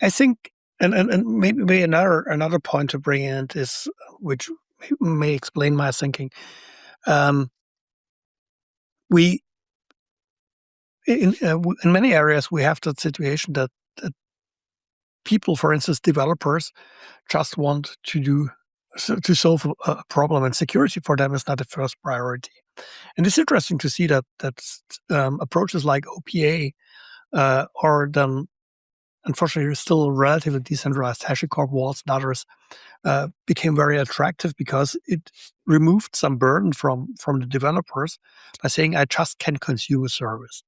I think, and maybe another point to bring in is, which may explain my thinking. We in many areas we have that situation that people, for instance, developers, just want to solve a problem, and security for them is not the first priority. And it's interesting to see that approaches like OPA or then, unfortunately, still relatively decentralized HashiCorp Vaults and others became very attractive because it removed some burden from the developers by saying, I just can consume a service.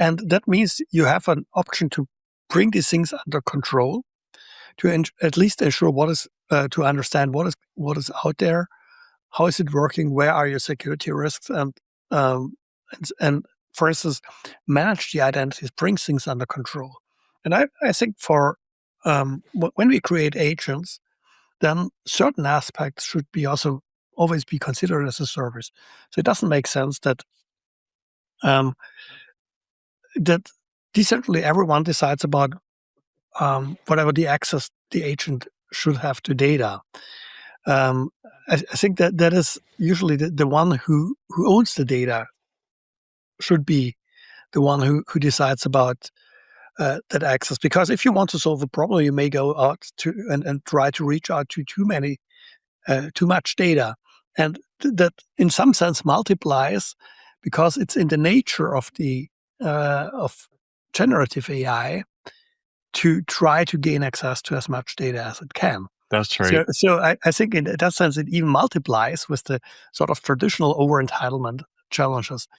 And that means you have an option to bring these things under control, to at least ensure to understand what is out there, how is it working, where are your security risks, um, and for instance, manage the identities, bring things under control. And I think for when we create agents, then certain aspects should be also always be considered as a service. So it doesn't make sense that um, that decentrally everyone decides about whatever the access the agent should have to data. I think that is usually the one who owns the data should be the one who decides about that access. Because if you want to solve a problem, you may go out to and try to reach out to too much data, and that in some sense multiplies, because it's in the nature of of generative AI to try to gain access to as much data as it can. That's right. So I think in that sense, it even multiplies with the sort of traditional over-entitlement challenges.